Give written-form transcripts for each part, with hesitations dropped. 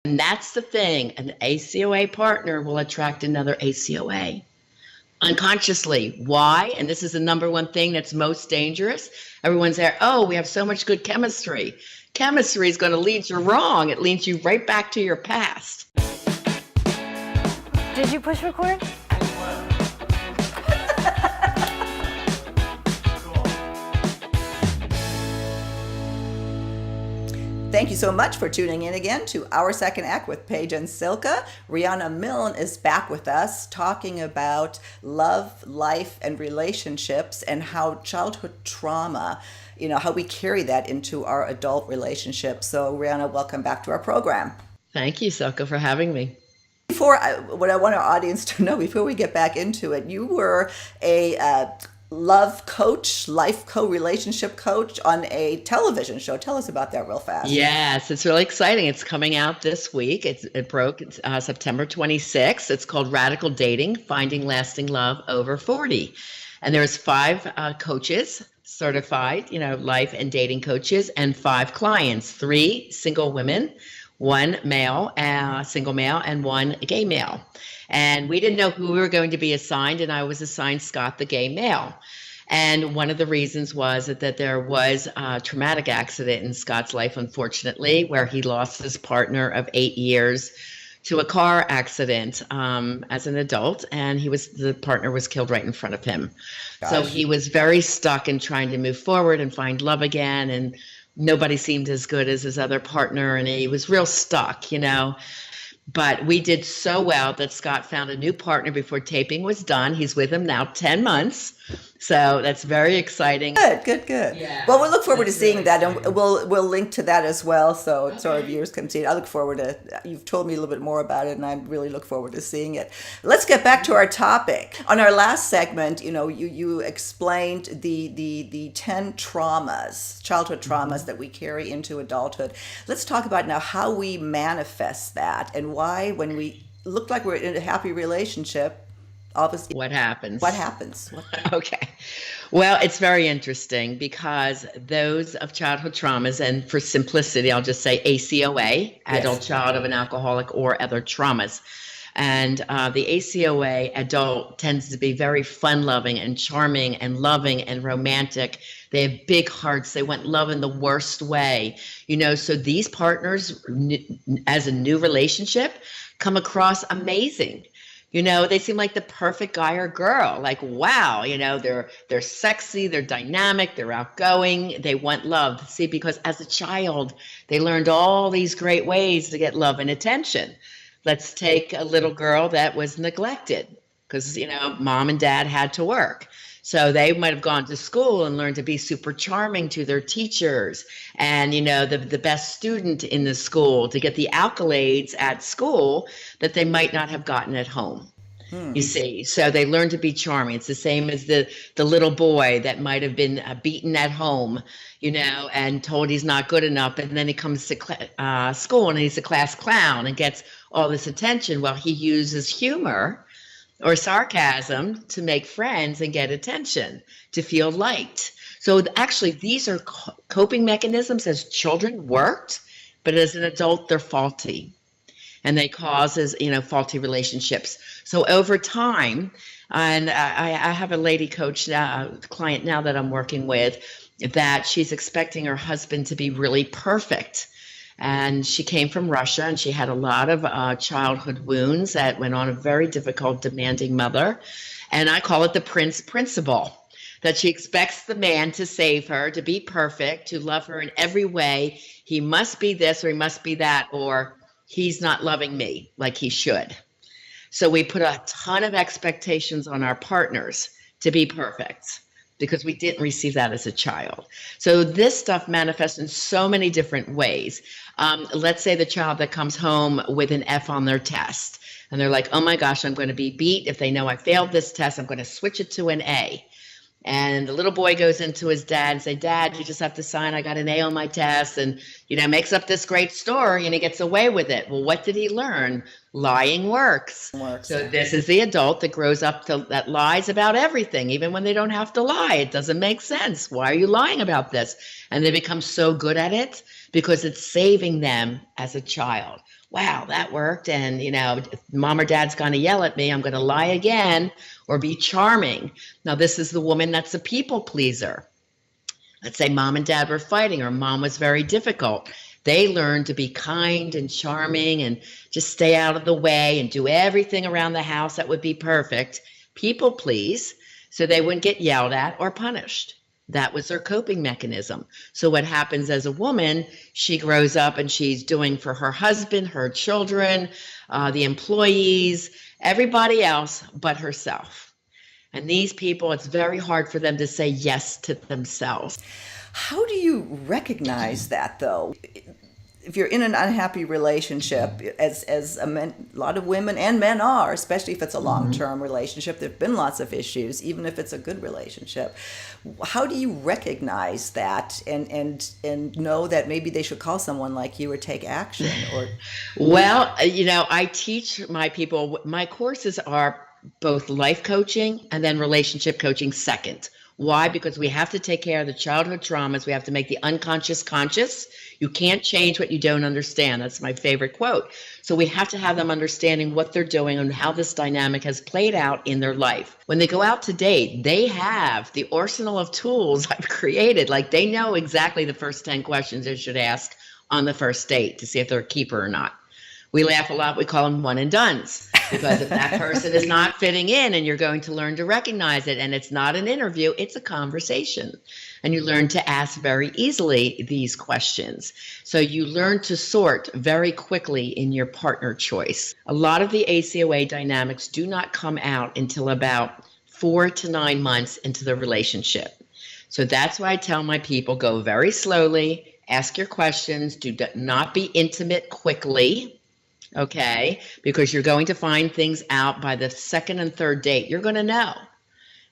And that's the thing. An ACOA partner will attract another ACOA unconsciously. Why? And this is the number one thing that's most dangerous. Everyone's there, oh, we have so much good chemistry. Chemistry is going to lead you wrong. It leads you right back to your past. Did you push record? Thank you so much for tuning in again to Our Second Act with Paige and Silka. Riana Milne is back with us talking about love, life, and relationships and how childhood trauma, how we carry that into our adult relationships. So Riana, welcome back to our program. Thank you, Silka, for having me. What I want our audience to know before we get back into it, you were a love coach, life relationship coach on a television show. Tell us about that real fast. Yes, it's really exciting. It's coming out this week. It broke September 26th. It's called Radical Dating, Finding Lasting Love Over 40. And there's 5 coaches, certified, life and dating coaches, and 5 clients, 3 single women, 1 male, single male, and 1 gay male. And we didn't know who we were going to be assigned, and I was assigned Scott, the gay male. And one of the reasons was that there was a traumatic accident in Scott's life, unfortunately, where he lost his partner of 8 years to a car accident as an adult, and the partner was killed right in front of him. Gosh. So he was very stuck in trying to move forward and find love again, and nobody seemed as good as his other partner, and he was real stuck, But we did so well that Scott found a new partner before taping was done. He's with him now 10 months. So that's very exciting. Good. Yeah, well, we'll look forward to seeing that, and we'll link to that as well, so our viewers can see it. I look forward to. You've told me a little bit more about it, and I really look forward to seeing it. Let's get back to our topic. On our last segment, you explained the 10 traumas, childhood traumas that we carry into adulthood. Let's talk about now how we manifest that and why, when we look like we're in a happy relationship, obviously, what happens? Okay. Well, it's very interesting because those of childhood traumas, and for simplicity, I'll just say ACOA, adult child of an alcoholic or other traumas. And the ACOA adult tends to be very fun-loving and charming and loving and romantic. They have big hearts. They want love in the worst way. So these partners, as a new relationship, come across amazing. They seem like the perfect guy or girl. Like, wow, they're sexy, they're dynamic, they're outgoing, they want love. See, because as a child, they learned all these great ways to get love and attention. Let's take a little girl that was neglected because, mom and dad had to work. So they might have gone to school and learned to be super charming to their teachers and, the best student in the school to get the accolades at school that they might not have gotten at home. You see, so they learn to be charming. It's the same as the little boy that might have been beaten at home, and told he's not good enough. And then he comes to school and he's a class clown and gets all this attention. Well, he uses humor or sarcasm to make friends and get attention, to feel liked. So actually, these are coping mechanisms as children worked, but as an adult, they're faulty. And they cause faulty relationships. So over time, and I have a lady coach now, client now that I'm working with, that she's expecting her husband to be really perfect. And she came from Russia, and she had a lot of childhood wounds that went on a very difficult, demanding mother. And I call it the Prince Principle, that she expects the man to save her, to be perfect, to love her in every way. He must be this or he must be that, or he's not loving me like he should. So we put a ton of expectations on our partners to be perfect because we didn't receive that as a child. So this stuff manifests in so many different ways. Let's say the child that comes home with an F on their test, and they're like, oh my gosh, I'm going to be beat. If they know I failed this test, I'm going to switch it to an A. And the little boy goes into his dad and say, Dad, you just have to sign, I got an A on my test, and, makes up this great story and he gets away with it. Well, what did he learn? Lying works. So this is the adult that grows up that lies about everything, even when they don't have to lie. It doesn't make sense. Why are you lying about this? And they become so good at it because it's saving them as a child. Wow, that worked. And, if mom or dad's going to yell at me, I'm going to lie again or be charming. Now, this is the woman that's a people pleaser. Let's say mom and dad were fighting, or mom was very difficult. They learned to be kind and charming and just stay out of the way and do everything around the house that would be perfect. People please, so they wouldn't get yelled at or punished. That was their coping mechanism. So what happens as a woman, she grows up and she's doing for her husband, her children, the employees, everybody else but herself. And these people, it's very hard for them to say yes to themselves. How do you recognize that, though? If you're in an unhappy relationship, as a lot of women and men are, especially if it's a long-term relationship, there have been lots of issues, even if it's a good relationship. How do you recognize that and know that maybe they should call someone like you or take action? Well, I teach my people, my courses are both life coaching and then relationship coaching second. Why? Because we have to take care of the childhood traumas. We have to make the unconscious conscious. You can't change what you don't understand. That's my favorite quote. So we have to have them understanding what they're doing and how this dynamic has played out in their life. When they go out to date, they have the arsenal of tools I've created. Like, they know exactly the first 10 questions they should ask on the first date to see if they're a keeper or not. We laugh a lot. We call them one and dones, because if that person is not fitting in, and you're going to learn to recognize it, and it's not an interview, it's a conversation. And you learn to ask very easily these questions. So you learn to sort very quickly in your partner choice. A lot of the ACOA dynamics do not come out until about 4 to 9 months into the relationship. So that's why I tell my people, go very slowly, ask your questions, do not be intimate quickly. Okay, because you're going to find things out by the second and third date. You're going to know.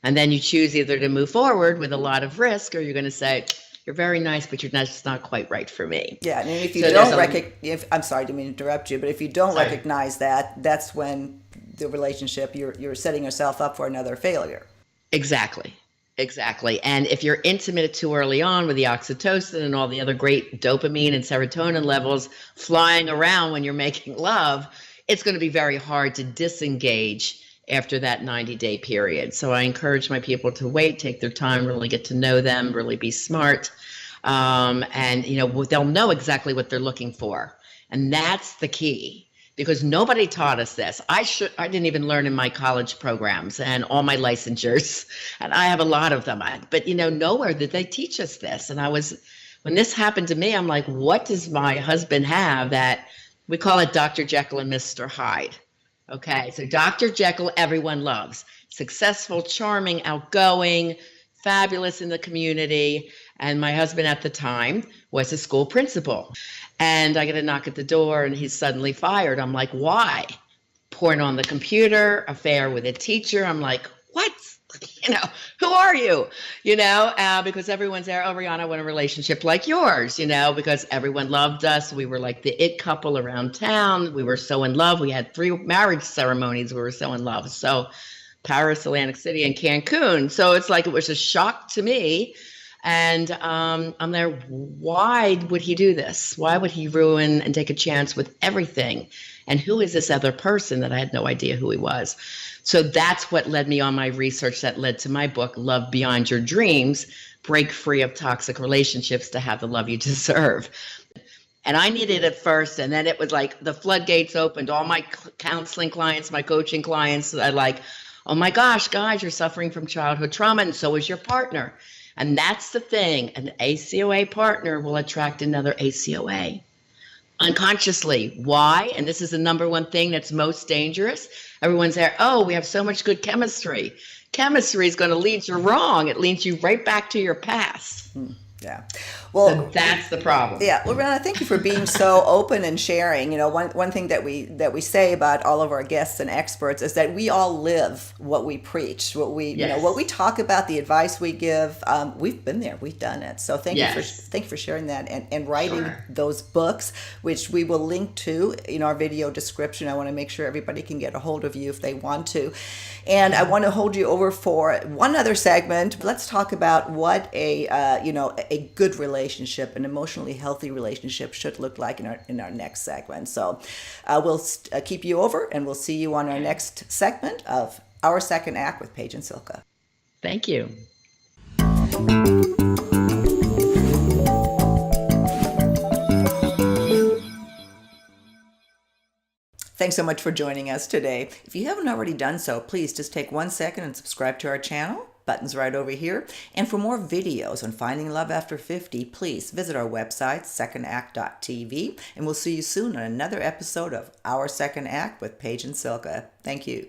And then you choose either to move forward with a lot of risk, or you're going to say, you're very nice, but you're just not quite right for me. Yeah, and if you don't recognize, I'm sorry, I didn't mean to interrupt you, but if you don't recognize that, that's when the relationship, you're setting yourself up for another failure. Exactly. And if you're intimate too early on with the oxytocin and all the other great dopamine and serotonin levels flying around when you're making love, it's going to be very hard to disengage after that 90-day period. So I encourage my people to wait, take their time, really get to know them, really be smart. And they'll know exactly what they're looking for. And that's the key. Because nobody taught us this. I didn't even learn in my college programs and all my licensures, and I have a lot of them. But nowhere did they teach us this. And when this happened to me, I'm like, what does my husband have that we call it Dr. Jekyll and Mr. Hyde? Okay, so Dr. Jekyll, everyone loves. Successful, charming, outgoing, fabulous in the community. And my husband at the time was a school principal. And I get a knock at the door and he's suddenly fired. I'm like, why? Porn on the computer, affair with a teacher. I'm like, what? Who are you? Because everyone's there. Oh, Riana, I want a relationship like yours, because everyone loved us. We were like the it couple around town. We were so in love. We had 3 marriage ceremonies. We were so in love. So Paris, Atlantic City, and Cancun. So it's like, it was a shock to me. And I'm there, why would he do this? Why would he ruin and take a chance with everything? And who is this other person that I had no idea who he was? So that's what led me on my research that led to my book, Love Beyond Your Dreams, Break Free of Toxic Relationships to Have the Love You Deserve. And I needed it first, and then it was like the floodgates opened. All my counseling clients, my coaching clients are like, oh my gosh, guys, you're suffering from childhood trauma, and so is your partner. And that's the thing. An ACOA partner will attract another ACOA unconsciously. Why? And this is the number one thing that's most dangerous. Everyone's there, oh, we have so much good chemistry. Chemistry is going to lead you wrong. It leads you right back to your past. Yeah. Well, so that's the problem. Yeah. Well, Riana, thank you for being so open and sharing. One thing that we say about all of our guests and experts is that we all live what we preach, what we what we talk about, the advice we give. We've been there, we've done it. So thank you for sharing that and writing those books, which we will link to in our video description. I want to make sure everybody can get a hold of you if they want to. And I want to hold you over for one other segment. Let's talk about what a a good relationship, an emotionally healthy relationship should look like in our next segment. So we'll keep you over, and we'll see you on our next segment of Our Second Act with Paige and Silka. Thank you. Thanks so much for joining us today. If you haven't already done so, please just take 1 second and subscribe to our channel. Button's right over here. And for more videos on finding love after 50, please visit our website, secondact.tv. And we'll see you soon on another episode of Our Second Act with Paige and Silka. Thank you.